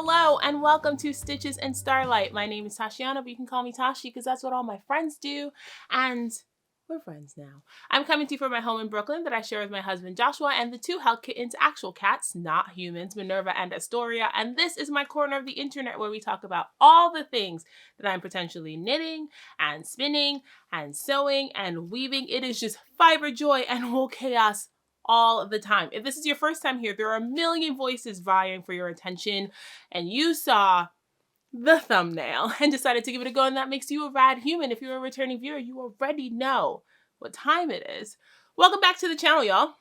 Hello and welcome to Stitches and Starlight. My name is Tashiana, but you can call me Tashi because that's what all my friends do, and we're friends now. I'm coming to you from my home in Brooklyn that I share with my husband Joshua and the two held kittens, actual cats, not humans, Minerva and Astoria, and this is my corner of the internet where we talk about all the things that I'm potentially knitting and spinning and sewing and weaving. It is just fiber joy and wool chaos all the time. If this is your first time here, there are a million voices vying for your attention, and you saw the thumbnail and decided to give it a go, and that makes you a rad human. If you're a returning viewer, you already know what time it is. Welcome back to the channel, y'all.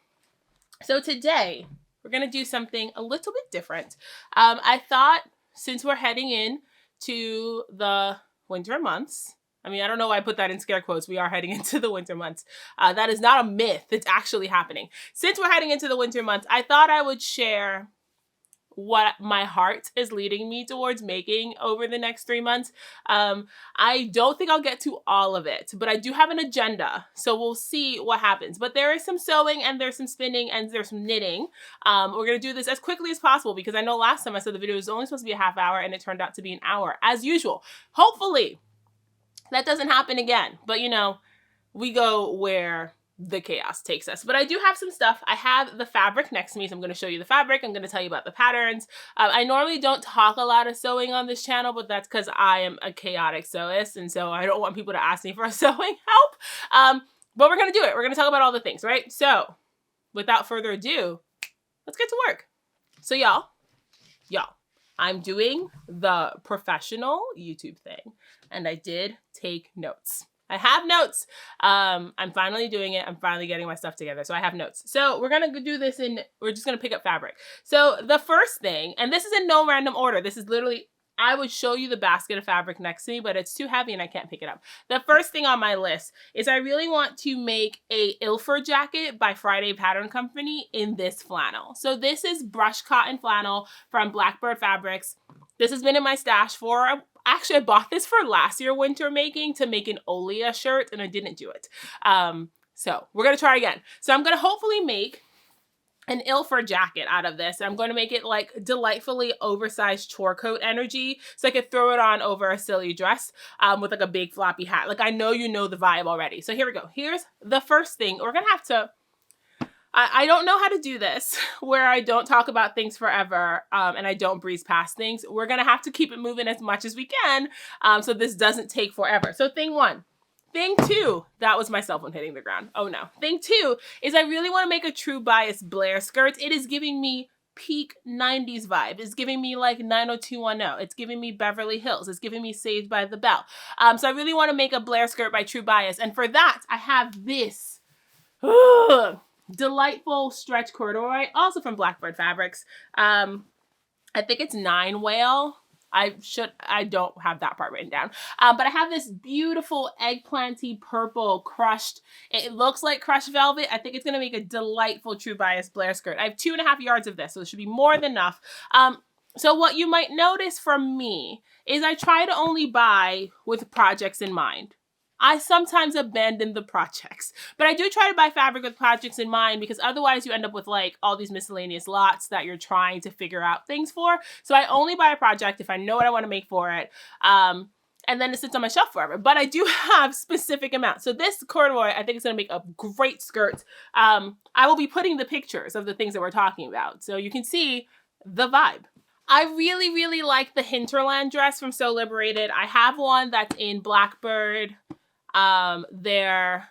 So today, we're gonna do something a little bit different. I thought since we're heading in to the winter months, I mean, I don't know why I put that in scare quotes. We are heading into the winter months. That is not a myth. It's actually happening. Since we're heading into the winter months, I thought I would share what my heart is leading me towards making over the next 3 months. I don't think I'll get to all of it, but I do have an agenda. So we'll see what happens. But there is some sewing and there's some spinning and there's some knitting. We're going to do this as quickly as possible because I know last time I said the video was only supposed to be a half hour and it turned out to be an hour as usual. Hopefully that doesn't happen again, but you know, we go where the chaos takes us. But I do have some stuff. I have the fabric next to me, so I'm going to show you the fabric. I'm going to tell you about the patterns. I normally don't talk a lot of sewing on this channel, but that's because I am a chaotic sewist, and so I don't want people to ask me for sewing help. But we're going to do it. We're going to talk about all the things, right? So without further ado, let's get to work. So y'all, I'm doing the professional YouTube thing, and I did take notes. I have notes. I'm finally doing it. I'm finally getting my stuff together. So I have notes. So we're going to do this we're just going to pick up fabric. So the first thing, and this is in no random order. This is literally, I would show you the basket of fabric next to me, but it's too heavy and I can't pick it up. The first thing on my list is I really want to make a Ilford jacket by Friday Pattern Company in this flannel. So this is brushed cotton flannel from Blackbird Fabrics. This has been in my stash for, actually I bought this for last year winter making to make an Olia shirt and I didn't do it. So we're going to try again. So I'm going to hopefully make an Ilford jacket out of this. I'm going to make it like delightfully oversized chore coat energy so I could throw it on over a silly dress with like a big floppy hat. Like I know you know the vibe already. So here we go. Here's the first thing. We're going to have to, I don't know how to do this where I don't talk about things forever and I don't breeze past things. We're going to have to keep it moving as much as we can so this doesn't take forever. So thing one. Thing two, that was my cell phone hitting the ground. Oh no. Thing two is I really want to make a true bias Blair skirt. It is giving me peak 90s vibe. It's giving me like 90210. It's giving me Beverly Hills. It's giving me Saved by the Bell. So I really want to make a Blair skirt by True Bias. And for that, I have this delightful stretch corduroy, also from Blackbird Fabrics. I think it's 9 whale. I don't have that part written down. But I have this beautiful eggplanty purple crushed. It looks like crushed velvet. I think it's going to make a delightful True Bias Blair skirt. I have 2.5 yards of this, so it should be more than enough. So what you might notice from me is I try to only buy with projects in mind. I sometimes abandon the projects, but I do try to buy fabric with projects in mind because otherwise you end up with like all these miscellaneous lots that you're trying to figure out things for. So I only buy a project if I know what I want to make for it. And then it sits on my shelf forever, but I do have specific amounts. So this corduroy, I think it's going to make a great skirt. I will be putting the pictures of the things that we're talking about so you can see the vibe. I really, really like the Hinterland dress from So Liberated. I have one that's in Blackbird. They're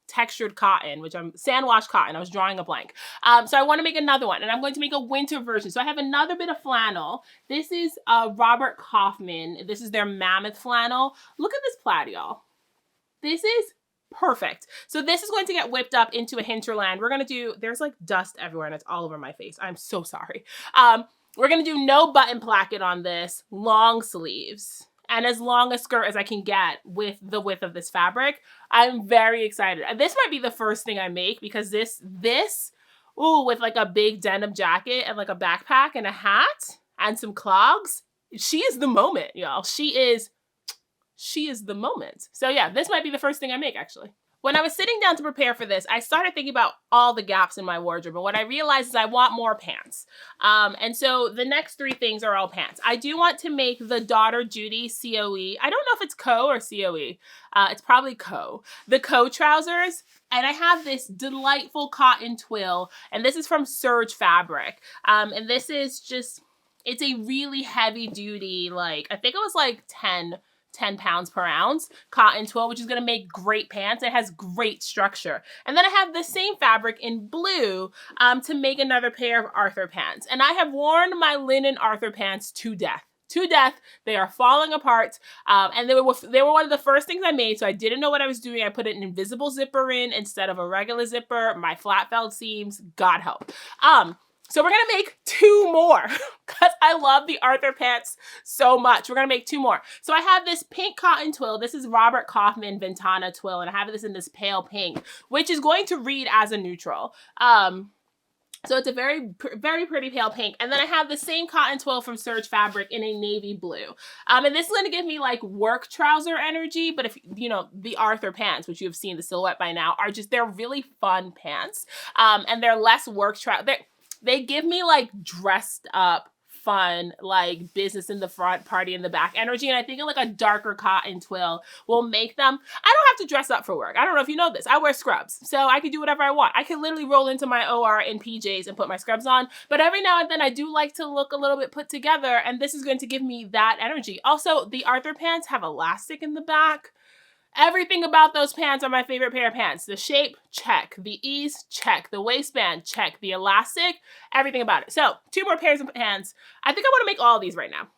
textured cotton, which I'm sand wash cotton. I was drawing a blank. So I want to make another one and I'm going to make a winter version. So I have another bit of flannel. This is Robert Kaufman. This is their mammoth flannel. Look at this plaid, y'all. This is perfect. So this is going to get whipped up into a Hinterland. We're going to do, there's like dust everywhere and it's all over my face. I'm so sorry. We're going to do no button placket on this, long sleeves. And as long a skirt as I can get with the width of this fabric. I'm very excited. This might be the first thing I make because this, with like a big denim jacket and like a backpack and a hat and some clogs, she is the moment, y'all. She is the moment. So yeah, this might be the first thing I make actually. When I was sitting down to prepare for this, I started thinking about all the gaps in my wardrobe. And what I realized is I want more pants. And so the next 3 things are all pants. I do want to make the Daughter Judy COE. I don't know if it's Co or COE. It's probably Co. The Co trousers. And I have this delightful cotton twill. And this is from Serge Fabric. And this is just, it's a really heavy duty, like, I think it was like 10 pounds per ounce cotton twill, which is going to make great pants. It has great structure. And then I have the same fabric in blue to make another pair of Arthur pants. And I have worn my linen Arthur pants to death. To death. They are falling apart. And they were one of the first things I made, so I didn't know what I was doing. I put an invisible zipper in instead of a regular zipper. My flat felt seams, God help. So we're going to make 2 more because I love the Arthur pants so much. We're going to make 2 more. So I have this pink cotton twill. This is Robert Kaufman Ventana twill, and I have this in this pale pink, which is going to read as a neutral. So it's a very, very pretty pale pink. And then I have the same cotton twill from Serge Fabric in a navy blue. And this is going to give me like work trouser energy. But if, you know, the Arthur pants, which you have seen the silhouette by now, are just, they're really fun pants. And they're less work trouser. They give me like dressed up, fun, like business in the front, party in the back energy. And I think like a darker cotton twill will make them, I don't have to dress up for work. I don't know if you know this. I wear scrubs, so I can do whatever I want. I can literally roll into my OR in PJs and put my scrubs on. But every now and then I do like to look a little bit put together, and this is going to give me that energy. Also, the Arthur pants have elastic in the back. Everything about those pants are my favorite pair of pants. The shape, check. The ease, check. The waistband, check. The elastic, everything about it. So 2 more pairs of pants. I think I want to make all of these right now.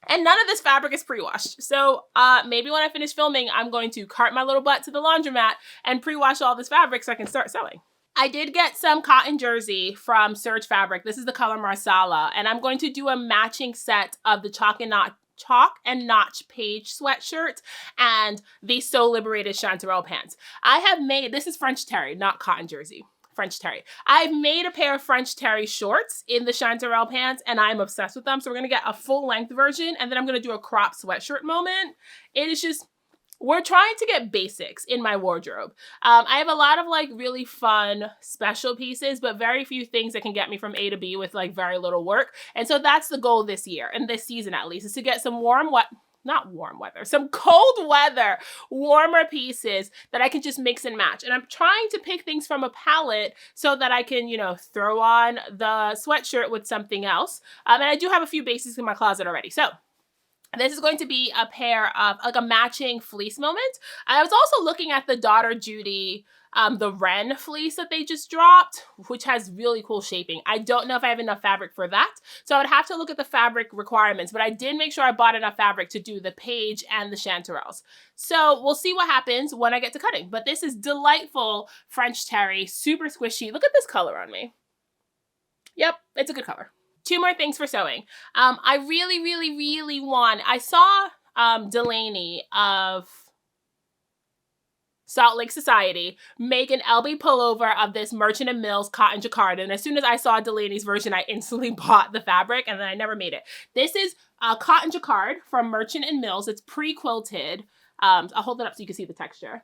And none of this fabric is pre-washed. So maybe when I finish filming, I'm going to cart my little butt to the laundromat and pre-wash all this fabric so I can start sewing. I did get some cotton jersey from Serge Fabric. This is the color Marsala. And I'm going to do a matching set of the chalk and notch page sweatshirt and the So Liberated chanterelle pants. I have made, this is French terry, not cotton jersey, French terry. I've made a pair of French terry shorts in the chanterelle pants, and I'm obsessed with them. So we're gonna get a full length version, and then I'm gonna do a crop sweatshirt moment. It is just, we're trying to get basics in my wardrobe. I have a lot of like really fun special pieces, but very few things that can get me from A to B with like very little work. And so that's the goal this year, and this season at least, is to get some some cold weather, warmer pieces that I can just mix and match. And I'm trying to pick things from a palette so that I can, you know, throw on the sweatshirt with something else. And I do have a few basics in my closet already. So this is going to be a pair of like a matching fleece moment. I was also looking at the Daughter Judy, the Wren fleece that they just dropped, which has really cool shaping. I don't know if I have enough fabric for that, so I would have to look at the fabric requirements, but I did make sure I bought enough fabric to do the page and the chanterelles. So we'll see what happens when I get to cutting. But this is delightful French terry, super squishy. Look at this color on me. Yep, it's a good color. 2 more things for sewing. I really, really, really want, I saw Delaney of Salt Lake Society make an LB pullover of this Merchant & Mills cotton jacquard. And as soon as I saw Delaney's version, I instantly bought the fabric, and then I never made it. This is a cotton jacquard from Merchant & Mills. It's pre-quilted. I'll hold it up so you can see the texture.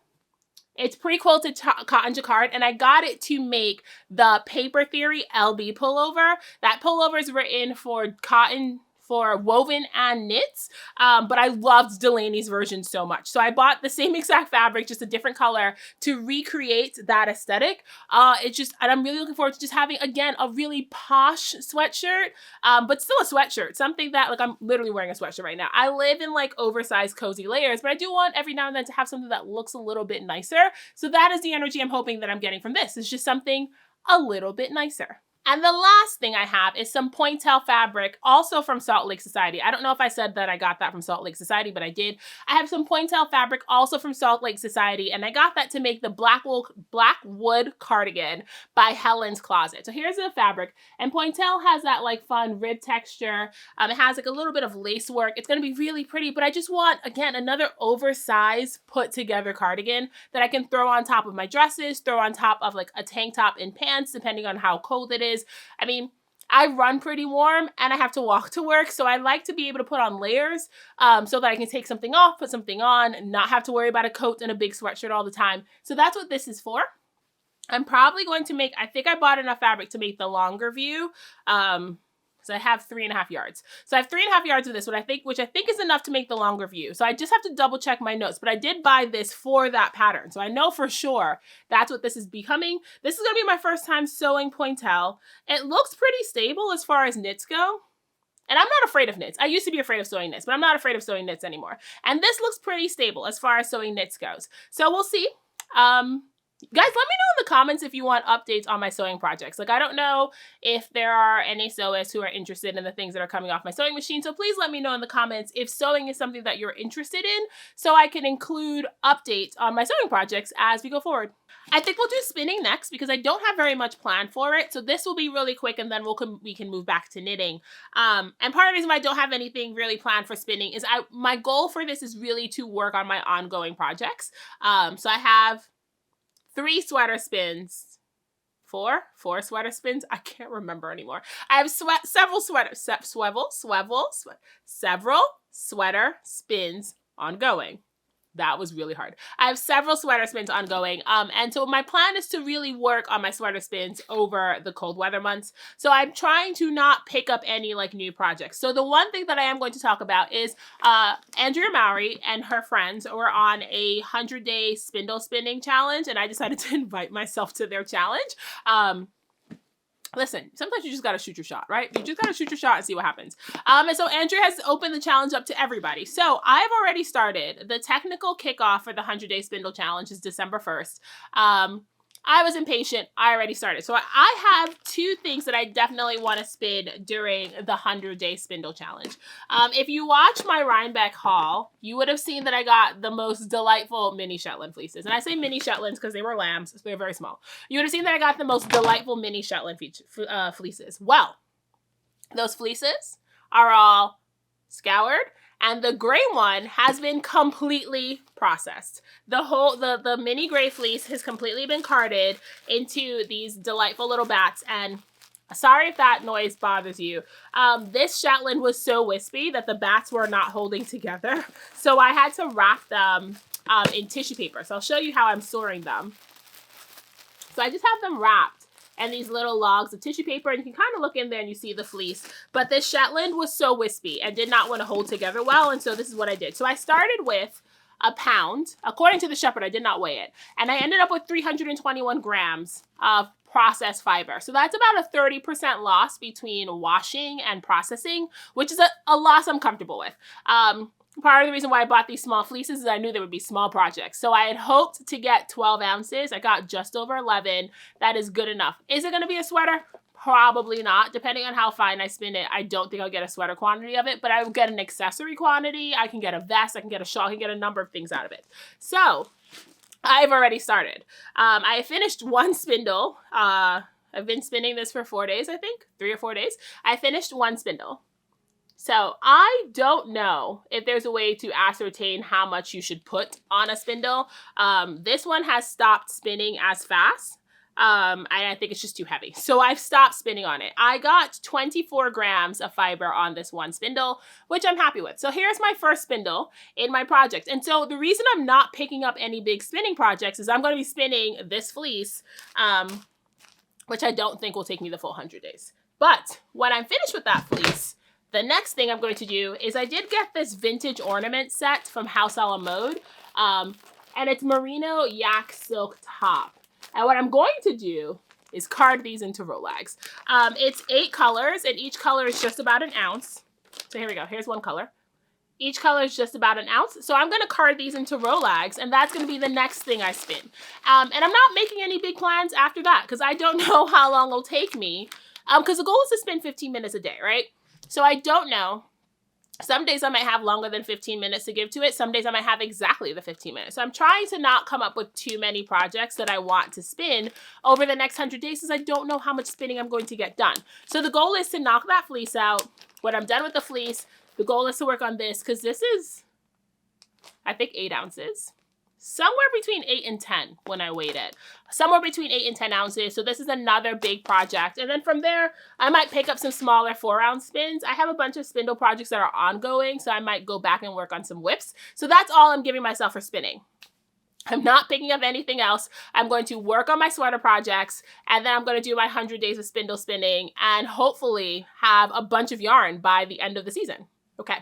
It's pre-quilted cotton jacquard, and I got it to make the Paper Theory LB pullover. That pullover is written for cotton, for woven and knits, but I loved Delaney's version so much. So I bought the same exact fabric, just a different color, to recreate that aesthetic. And I'm really looking forward to just having, again, a really posh sweatshirt, but still a sweatshirt, something that, like, I'm literally wearing a sweatshirt right now. I live in like oversized cozy layers, but I do want every now and then to have something that looks a little bit nicer. So that is the energy I'm hoping that I'm getting from this. It's just something a little bit nicer. And the last thing I have is some pointel fabric, also from Salt Lake Society. I don't know if I said that I got that from Salt Lake Society, but I did. I have some pointel fabric also from Salt Lake Society, and I got that to make the Blackwood cardigan by Helen's Closet. So here's the fabric, and pointel has that like fun rib texture. It has like a little bit of lace work. It's gonna be really pretty, but I just want, again, another oversized put together cardigan that I can throw on top of my dresses, throw on top of like a tank top and pants, depending on how cold it is. I mean, I run pretty warm and I have to walk to work. So I like to be able to put on layers so that I can take something off, put something on, and not have to worry about a coat and a big sweatshirt all the time. So that's what this is for. I'm probably going to make, I think I bought enough fabric to make the longer view. So I have 3.5 yards. So I have 3.5 yards of this, which I think is enough to make the longer view. So I just have to double check my notes, but I did buy this for that pattern. So I know for sure that's what this is becoming. This is gonna be my first time sewing pointel. It looks pretty stable as far as knits go. And I'm not afraid of knits. I used to be afraid of sewing knits, but I'm not afraid of sewing knits anymore. And this looks pretty stable as far as sewing knits goes. So we'll see. Guys, let me know in the comments if you want updates on my sewing projects. Like, I don't know if there are any sewists who are interested in the things that are coming off my sewing machine. So please let me know in the comments if sewing is something that you're interested in so I can include updates on my sewing projects as we go forward. I think we'll do spinning next because I don't have very much planned for it. So this will be really quick and then we can move back to knitting. And part of the reason why I don't have anything really planned for spinning is my goal for this is really to work on my ongoing projects. So I have 3 sweater spins, 4 sweater spins. I can't remember anymore. I have several sweater spins ongoing. That was really hard. I have several sweater spins ongoing. And so my plan is to really work on my sweater spins over the cold weather months. So I'm trying to not pick up any like new projects. So the one thing that I am going to talk about is Andrea Mowry and her friends were on a 100-day spindle spinning challenge. And I decided to invite myself to their challenge. Listen, sometimes you just gotta shoot your shot, right? You just gotta shoot your shot and see what happens. And so Andrea has opened the challenge up to everybody. So I've already started. The technical kickoff for the 100-day spindle challenge is December 1st. I was impatient. I already started. So I have 2 things that I definitely want to spin during the 100-day spindle challenge. If you watch my Rhinebeck haul, you would have seen that I got the most delightful mini Shetland fleeces. And I say mini Shetlands because they were lambs. So they're very small. You would have seen that I got the most delightful mini Shetland fleeces. Well, those fleeces are all scoured. And the gray one has been completely processed. The mini gray fleece has completely been carded into these delightful little bats. And sorry if that noise bothers you. This Shetland was so wispy that the bats were not holding together. So I had to wrap them in tissue paper. So I'll show you how I'm storing them. So I just have them wrapped and these little logs of tissue paper, and you can kind of look in there and you see the fleece. But this Shetland was so wispy and did not want to hold together well, and so this is what I did. So I started with a pound. According to the shepherd, I did not weigh it. And I ended up with 321 grams of processed fiber. So that's about a 30% loss between washing and processing, which is a loss I'm comfortable with. Part of the reason why I bought these small fleeces is I knew there would be small projects. So I had hoped to get 12 ounces. I got just over 11. That is good enough. Is it going to be a sweater? Probably not. Depending on how fine I spin it, I don't think I'll get a sweater quantity of it, but I will get an accessory quantity. I can get a vest. I can get a shawl. I can get a number of things out of it. So I've already started. I finished one spindle. I've been spinning this for 4 days, I think. 3 or 4 days. I finished one spindle. So I don't know if there's a way to ascertain how much you should put on a spindle. This one has stopped spinning as fast. And I think it's just too heavy. So I've stopped spinning on it. I got 24 grams of fiber on this one spindle, which I'm happy with. So here's my first spindle in my project. And so the reason I'm not picking up any big spinning projects is I'm going to be spinning this fleece, which I don't think will take me the full 100 days. But when I'm finished with that fleece, the next thing I'm going to do is I did get this vintage ornament set from House a la Mode, and it's merino yak silk top. And what I'm going to do is card these into Rolags. It's 8 colors, and each color is just about an ounce. So here we go. Here's one color. Each color is just about an ounce. So I'm going to card these into Rolags, and that's going to be the next thing I spin. And I'm not making any big plans after that because I don't know how long it'll take me. Because the goal is to spin 15 minutes a day, right? So I don't know. Some days I might have longer than 15 minutes to give to it. Some days I might have exactly the 15 minutes. So I'm trying to not come up with too many projects that I want to spin over the next 100 days because I don't know how much spinning I'm going to get done. So the goal is to knock that fleece out. When I'm done with the fleece, the goal is to work on this because this is, I think, 8 ounces. somewhere between 8 and 10 when I weighed it. Somewhere between 8 and 10 ounces. So this is another big project. And then from there, I might pick up some smaller 4-ounce spins. I have a bunch of spindle projects that are ongoing, so I might go back and work on some whips. So that's all I'm giving myself for spinning. I'm not picking up anything else. I'm going to work on my sweater projects, and then I'm going to do my 100 days of spindle spinning and hopefully have a bunch of yarn by the end of the season. Okay,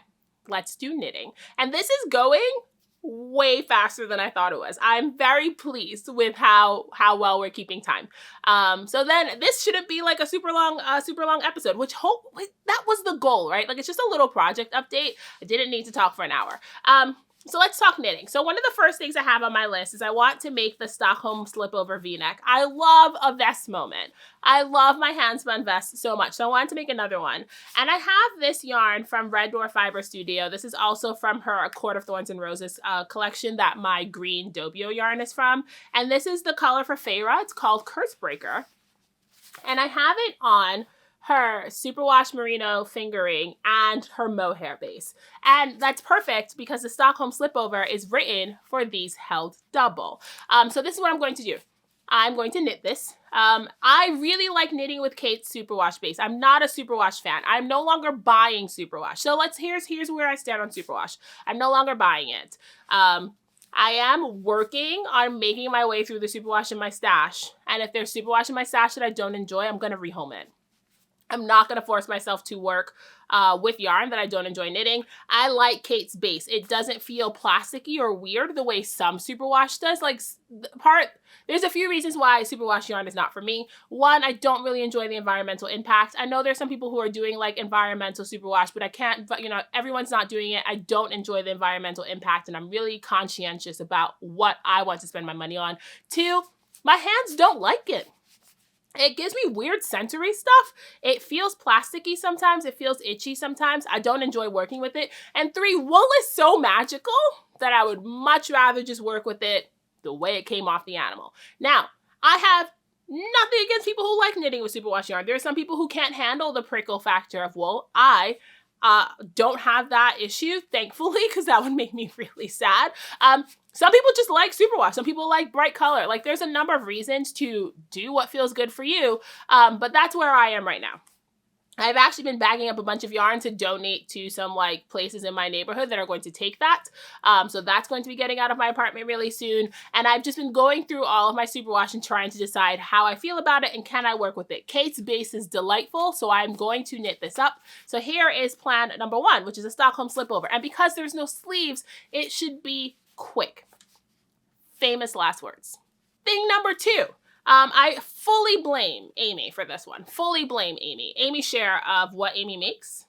let's do knitting. And this is going way faster than I thought it was. I'm very pleased with how well we're keeping time. So then this shouldn't be like a super long episode, which that was the goal, right? Like, it's just a little project update. I didn't need to talk for an hour. So let's talk knitting. So one of the first things I have on my list is I want to make the Stockholm slipover V-neck. I love a vest moment. I love my hand-spun vest so much. So I wanted to make another one. And I have this yarn from Red Door Fiber Studio. This is also from her A Court of Thorns and Roses collection that my green Dobio yarn is from. And this is the color for Feyre. It's called Curse Breaker. And I have it on her superwash merino fingering and her mohair base. And that's perfect because the Stockholm slipover is written for these held double. So this is what I'm going to do. I'm going to knit this. I really like knitting with Kate's superwash base. I'm not a superwash fan. I'm no longer buying superwash. So here's where I stand on superwash. I'm no longer buying it. I am working on making my way through the superwash in my stash. And if there's superwash in my stash that I don't enjoy, I'm going to rehome it. I'm not going to force myself to work with yarn that I don't enjoy knitting. I like Kate's base. It doesn't feel plasticky or weird the way some superwash does. Like, there's a few reasons why superwash yarn is not for me. One, I don't really enjoy the environmental impact. I know there's some people who are doing like environmental superwash, but I can't, but you know, everyone's not doing it. I don't enjoy the environmental impact, and I'm really conscientious about what I want to spend my money on. Two, my hands don't like it. It gives me weird sensory stuff. It feels plasticky sometimes. It feels itchy sometimes. I don't enjoy working with it. And three, wool is so magical that I would much rather just work with it the way it came off the animal. Now, I have nothing against people who like knitting with superwash yarn. There are some people who can't handle the prickle factor of wool. I don't have that issue, thankfully, because that would make me really sad. Some people just like superwash. Some people like bright color. Like, there's a number of reasons to do what feels good for you, but that's where I am right now. I've actually been bagging up a bunch of yarn to donate to some like places in my neighborhood that are going to take that. So that's going to be getting out of my apartment really soon. And I've just been going through all of my superwash and trying to decide how I feel about it and can I work with it. Kate's base is delightful, so I'm going to knit this up. So here is plan number 1, which is a Stockholm slipover. And because there's no sleeves, it should be quick. Famous last words. Thing number 2. I fully blame Amy for this one. Fully blame Amy. Amy Scher of What Amy Makes.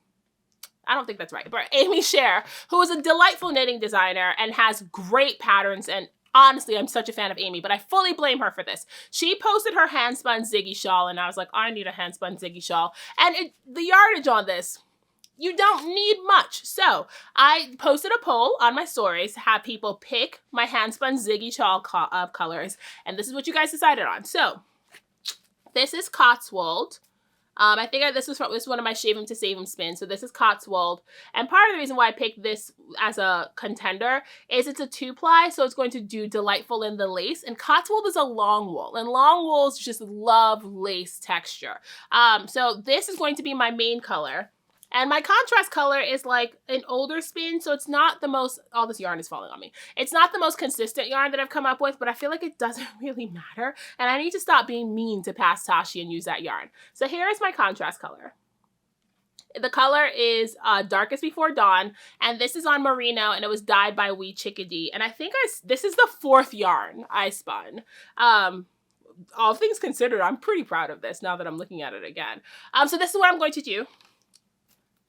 I don't think that's right, but Amy Scher, who is a delightful knitting designer and has great patterns. And honestly, I'm such a fan of Amy, but I fully blame her for this. She posted her hand-spun Ziggy shawl, and I was like, I need a hand-spun Ziggy shawl. And the yardage on this, you don't need much. So I posted a poll on my stories to have people pick my hand-spun Ziggy shawl colors. And this is what you guys decided on. So this is Cotswold. I think this was one of my Shave 'em to Save 'em spins. So this is Cotswold. And part of the reason why I picked this as a contender is it's a 2-ply. So it's going to do delightful in the lace. And Cotswold is a long wool. And long wools just love lace texture. So this is going to be my main color. And my contrast color is like an older spin, so it's not the most, all this yarn is falling on me. It's not the most consistent yarn that I've come up with, but I feel like it doesn't really matter. And I need to stop being mean to past Tazhi and use that yarn. So here is my contrast color. The color is Darkest Before Dawn, and this is on merino, and it was dyed by Wee Chickadee. And I think this is the 4th yarn I spun. All things considered, I'm pretty proud of this now that I'm looking at it again. So this is what I'm going to do.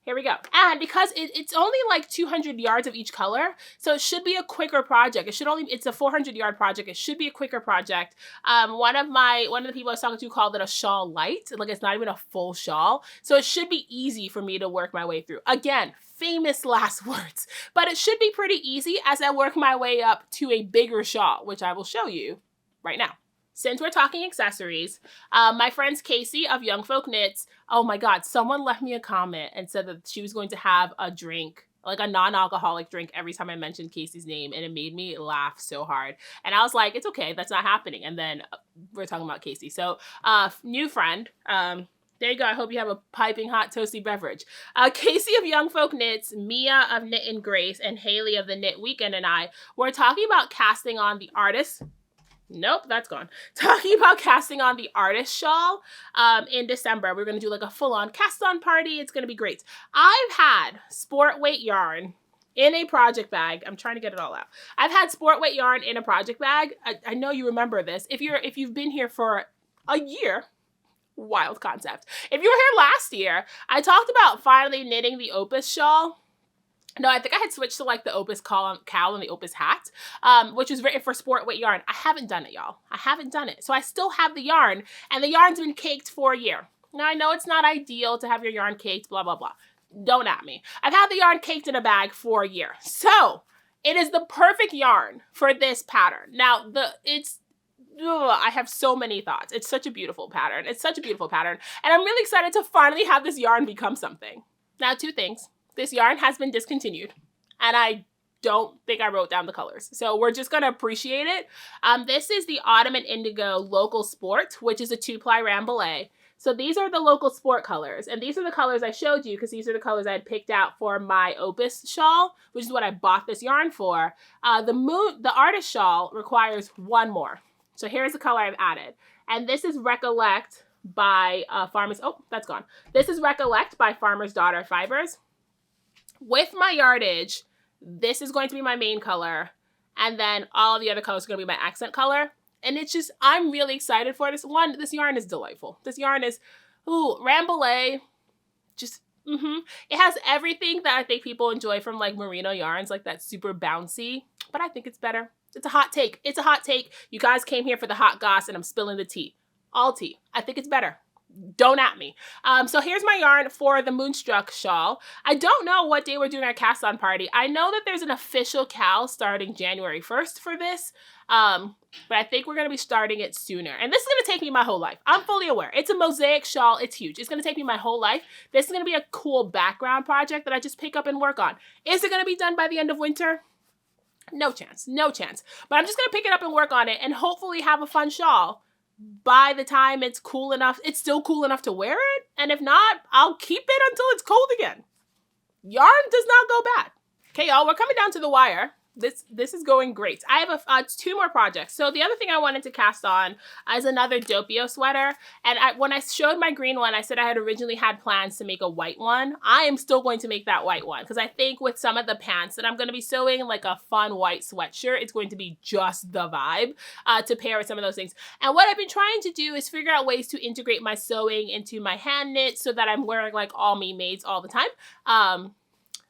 Here we go. And because it's only like 200 yards of each color, so it should be a quicker project. It's a 400 yard project. It should be a quicker project. One of the people I was talking to called it a shawl light. Like, it's not even a full shawl. So it should be easy for me to work my way through. Again, famous last words, but it should be pretty easy as I work my way up to a bigger shawl, which I will show you right now. Since we're talking accessories, my friends Casey of Young Folk Knits, oh my God, someone left me a comment and said that she was going to have a drink like a non-alcoholic drink every time I mentioned Casey's name, and it made me laugh so hard. And I was like, it's okay, that's not happening. And then we're talking about Casey. So new friend, there you go. I hope you have a piping hot toasty beverage. Casey of Young Folk Knits, Mia of Knit and Grace, and Haley of the Knit Weekend and I were talking about casting on the artist. Nope, that's gone. Talking about casting on the artist shawl in December. We're going to do like a full-on cast-on party. It's going to be great. I've had sport weight yarn in a project bag. I'm trying to get it all out. I've had sport weight yarn in a project bag. I know you remember this. If you've been here for a year, wild concept. If you were here last year, I talked about finally knitting the Opus shawl. No, I think I had switched to like the Opus cowl and the Opus hat, which was written for sport weight yarn. I haven't done it, y'all. I haven't done it. So I still have the yarn, and the yarn's been caked for a year. Now, I know it's not ideal to have your yarn caked, blah, blah, blah. Don't at me. I've had the yarn caked in a bag for a year. So it is the perfect yarn for this pattern. Now, I have so many thoughts. It's such a beautiful pattern. It's such a beautiful pattern. And I'm really excited to finally have this yarn become something. Now, two things. This yarn has been discontinued, and I don't think I wrote down the colors. So we're just going to appreciate it. This is the Autumn and Indigo Local Sport, which is a 2-ply Rambouillet. So these are the local sport colors, and these are the colors I showed you because these are the colors I had picked out for my Opus shawl, which is what I bought this yarn for. The artist shawl requires one more. So here's the color I've added. And this is Recollect by Farmer's... Oh, that's gone. This is Recollect by Farmer's Daughter Fibers. With my yardage, this is going to be my main color, and then all of the other colors are going to be my accent color. And it's just, I'm really excited for this one. This yarn is delightful. This yarn is, Rambouillet, just, It has everything that I think people enjoy from like merino yarns, like that super bouncy, but I think it's better. It's a hot take. It's a hot take. You guys came here for the hot goss, and I'm spilling the tea. All tea. I think it's better. Don't at me. So here's my yarn for the Moonstruck shawl. I don't know what day we're doing our cast-on party. I know that there's an official cal starting January 1st for this, but I think we're going to be starting it sooner. And this is going to take me my whole life. I'm fully aware. It's a mosaic shawl. It's huge. It's going to take me my whole life. This is going to be a cool background project that I just pick up and work on. Is it going to be done by the end of winter? No chance. No chance. But I'm just going to pick it up and work on it and hopefully have a fun shawl by the time it's cool enough. It's still cool enough to wear it. And if not, I'll keep it until it's cold again. Yarn does not go bad. Okay, y'all, we're coming down to the wire. This is going great. I have 2 more projects. So the other thing I wanted to cast on is another Doppio sweater. And when I showed my green one, I said I had originally had plans to make a white one. I am still going to make that white one because I think with some of the pants that I'm going to be sewing, like a fun white sweatshirt, it's going to be just the vibe to pair with some of those things. And what I've been trying to do is figure out ways to integrate my sewing into my hand knit so that I'm wearing like all me maids all the time.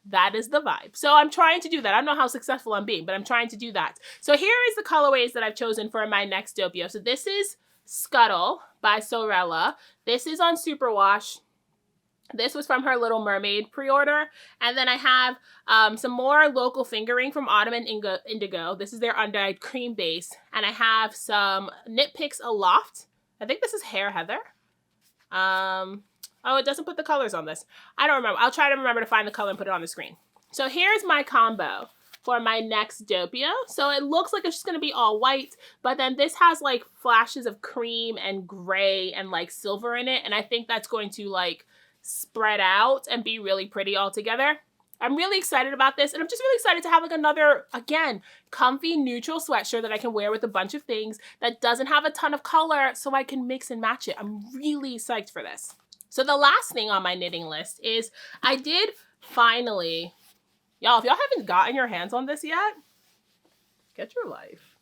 That is the vibe. So I'm trying to do that. I don't know how successful I'm being, but I'm trying to do that. So here is the colorways that I've chosen for my next Doppio. So this is Scuttle by Sorella. This is on Superwash. This was from her Little Mermaid pre-order. And then I have some more local fingering from Autumn and Indigo. This is their undyed cream base. And I have some Knit Picks Aloft. I think this is Hair Heather. Oh, it doesn't put the colors on this. I don't remember. I'll try to remember to find the color and put it on the screen. So here's my combo for my next Doppio. So it looks like it's just going to be all white, but then this has like flashes of cream and gray and like silver in it. And I think that's going to like spread out and be really pretty all together. I'm really excited about this, and I'm just really excited to have like another, again, comfy neutral sweatshirt that I can wear with a bunch of things that doesn't have a ton of color so I can mix and match it. I'm really psyched for this. So the last thing on my knitting list is I did finally, y'all, if y'all haven't gotten your hands on this yet, get your life.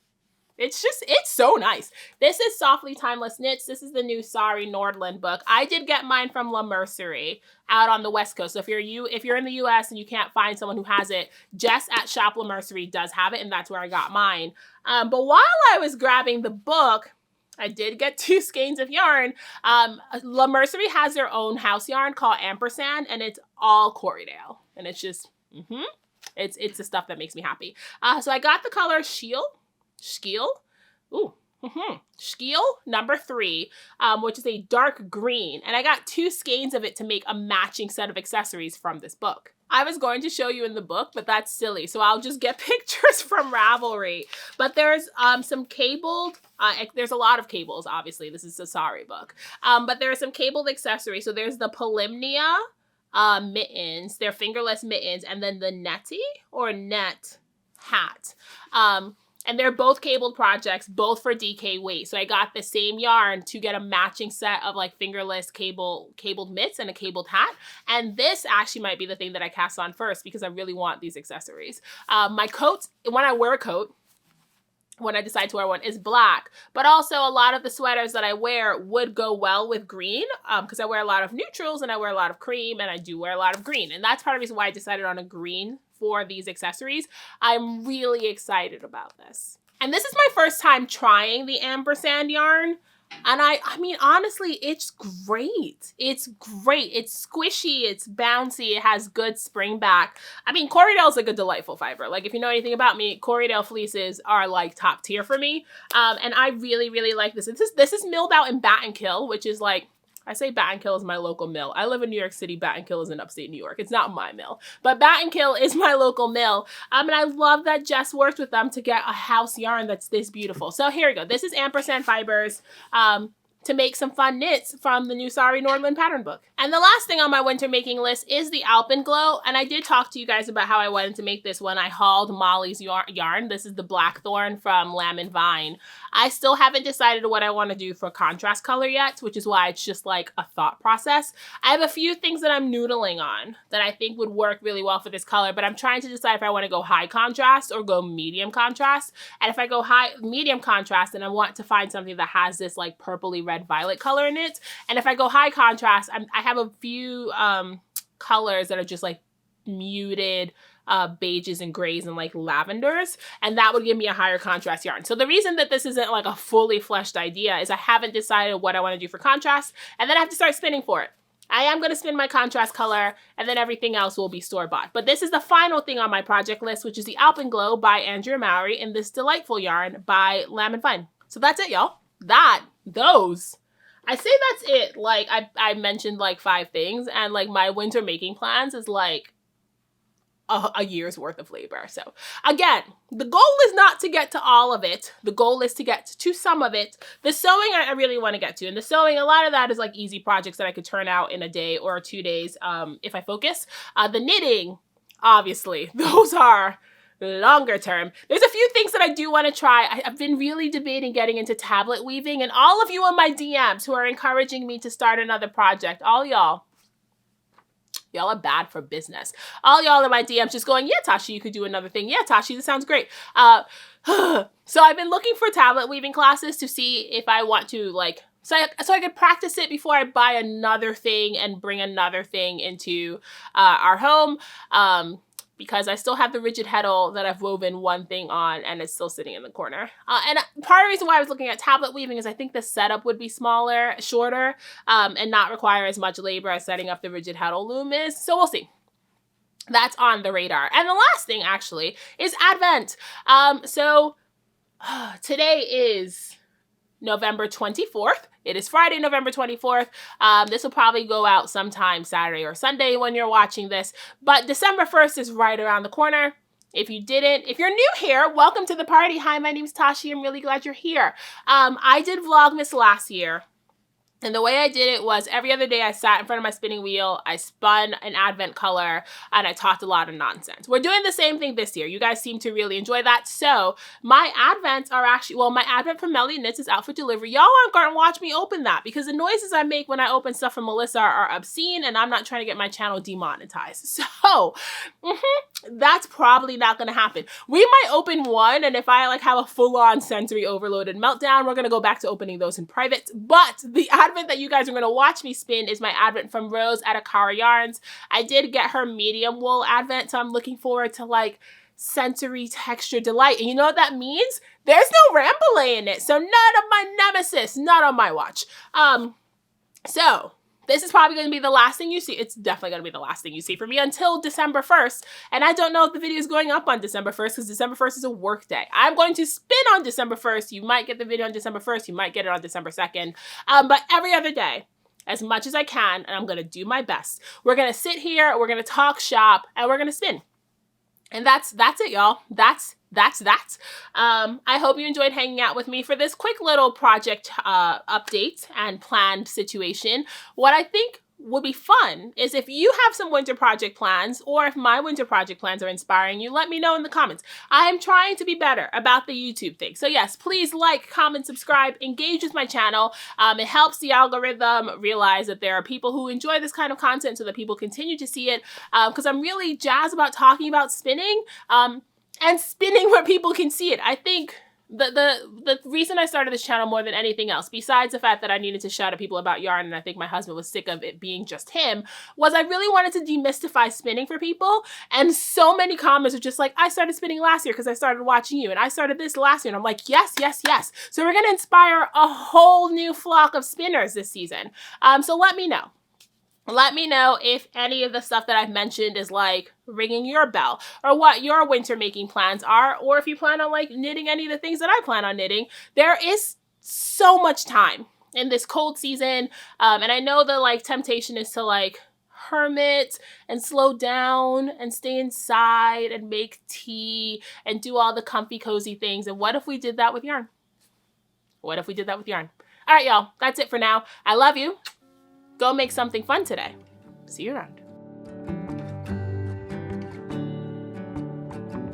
It's so nice. This is Softly Timeless Knits. This is the new Sari Nordland book. I did get mine from La Mercerie out on the West Coast. So if you're in the US and you can't find someone who has it, Jess at Shop La Mercerie does have it, and that's where I got mine. But while I was grabbing the book, I did get 2 skeins of yarn. La Mercerie has their own house yarn called Ampersand, and it's all Corriedale. And it's just, it's the stuff that makes me happy. So I got the color Scheel. Ooh, Scheel number 3, which is a dark green. And I got 2 skeins of it to make a matching set of accessories from this book. I was going to show you in the book, but that's silly. So I'll just get pictures from Ravelry. But there's some cabled, there's a lot of cables, obviously. This is a Sari book. But there are some cabled accessories. So there's the Polymnia mittens, they're fingerless mittens, and then the Netty or Net hat. And they're both cabled projects, both for DK weight. So I got the same yarn to get a matching set of like fingerless cabled mitts and a cabled hat. And this actually might be the thing that I cast on first because I really want these accessories. My coats, when I wear a coat, when I decide to wear one, is black. But also a lot of the sweaters that I wear would go well with green because I wear a lot of neutrals and I wear a lot of cream and I do wear a lot of green. And that's part of the reason why I decided on a green for these accessories. I'm really excited about this. And this is my first time trying the ampersand yarn. And I mean, honestly, it's great. It's great. It's squishy. It's bouncy. It has good spring back. I mean, Corriedale is like a delightful fiber. Like if you know anything about me, Corriedale fleeces are like top tier for me. And I really, really like this. This is milled out in Battenkill, which is like, I say Battenkill is my local mill. I live in New York City. Battenkill is in upstate New York. It's not my mill, but Battenkill is my local mill. And I love that Jess worked with them to get a house yarn that's this beautiful. So here we go. This is ampersand fibers to make some fun knits from the new Sari Nordland pattern book. And the last thing on my winter making list is the Alpenglow. And I did talk to you guys about how I wanted to make this when I hauled Molly's yarn. This is the Blackthorn from Lamb and Vine. I still haven't decided what I want to do for contrast color yet, which is why it's just like a thought process. I have a few things that I'm noodling on that I think would work really well for this color, but I'm trying to decide if I want to go high contrast or go medium contrast. And if I go medium contrast, then I want to find something that has this like purpley red violet color in it. And if I go high contrast, I have a few colors that are just like muted beiges and grays and like lavenders, and that would give me a higher contrast yarn. So the reason that this isn't like a fully fleshed idea is I haven't decided what I want to do for contrast, and then I have to start spinning for it. I am going to spin my contrast color, and then everything else will be store-bought. But this is the final thing on my project list, which is the Alpenglow by Andrea Mowry in this delightful yarn by Lamb and Vine. So that's it, y'all. I say that's it. Like I mentioned like 5 things, and like my winter making plans is like a year's worth of labor. So again, the goal is not to get to all of it. The goal is to get to some of it. The sewing I really want to get to. And the sewing, a lot of that is like easy projects that I could turn out in a day or 2 days if I focus. The knitting, obviously, those are longer term. There's a few things that I do want to try. I've been really debating getting into tablet weaving, and all of you in my DMs who are encouraging me to start another project, all y'all are bad for business. All y'all in my DMs just going, yeah, Tashi, you could do another thing. Yeah, Tashi, this sounds great. So I've been looking for tablet weaving classes to see if I want to like, so I could practice it before I buy another thing and bring another thing into our home. Because I still have the rigid heddle that I've woven one thing on, and it's still sitting in the corner. And part of the reason why I was looking at tablet weaving is I think the setup would be smaller, shorter, and not require as much labor as setting up the rigid heddle loom is. So we'll see. That's on the radar. And the last thing actually is Advent. Today is November 24th. It is Friday, November 24th. This will probably go out sometime Saturday or Sunday when you're watching this, but December 1st is right around the corner. If you're new here, welcome to the party. Hi, my name is Tashi. I'm really glad you're here. I did Vlogmas last year. And the way I did it was every other day I sat in front of my spinning wheel, I spun an Advent color, and I talked a lot of nonsense. We're doing the same thing this year. You guys seem to really enjoy that. So my Advents are actually, well, my Advent from Melly Knits is out for delivery. Y'all aren't going to watch me open that because the noises I make when I open stuff from Melissa are obscene, and I'm not trying to get my channel demonetized. So that's probably not going to happen. We might open one, and if I like have a full-on sensory overloaded meltdown, we're going to go back to opening those in private. But the Advent that you guys are going to watch me spin is my Advent from Rose at Akara Yarns. I did get her medium wool Advent, so I'm looking forward to like sensory texture delight. And you know what that means? There's no Rambouillet in it, so none of my nemesis, not on my watch. So this is probably going to be the last thing you see. It's definitely going to be the last thing you see from me until December 1st. And I don't know if the video is going up on December 1st because December 1st is a work day. I'm going to spin on December 1st. You might get the video on December 1st. You might get it on December 2nd. But every other day, as much as I can, and I'm going to do my best. We're going to sit here, we're going to talk shop, and we're going to spin. And that's it, y'all. That's that. I hope you enjoyed hanging out with me for this quick little project update and planned situation. What I think would be fun is if you have some winter project plans, or if my winter project plans are inspiring you, let me know in the comments. I am trying to be better about the YouTube thing. So yes, please like, comment, subscribe, engage with my channel. It helps the algorithm realize that there are people who enjoy this kind of content so that people continue to see it, because I'm really jazzed about talking about spinning, and spinning where people can see it. I think the reason I started this channel more than anything else, besides the fact that I needed to shout at people about yarn, and I think my husband was sick of it being just him, was I really wanted to demystify spinning for people. And so many comments are just like, I started spinning last year because I started watching you, and I started this last year. And I'm like, yes, yes, yes. So we're gonna inspire a whole new flock of spinners this season. So let me know. Let me know if any of the stuff that I've mentioned is like ringing your bell, or what your winter making plans are, or if you plan on like knitting any of the things that I plan on knitting. There is so much time in this cold season, and I know the like temptation is to like hermit and slow down and stay inside and make tea and do all the comfy cozy things. And what if we did that with yarn? What if we did that with yarn? All right, y'all, that's it for now. I love you. Go make something fun today. See you around.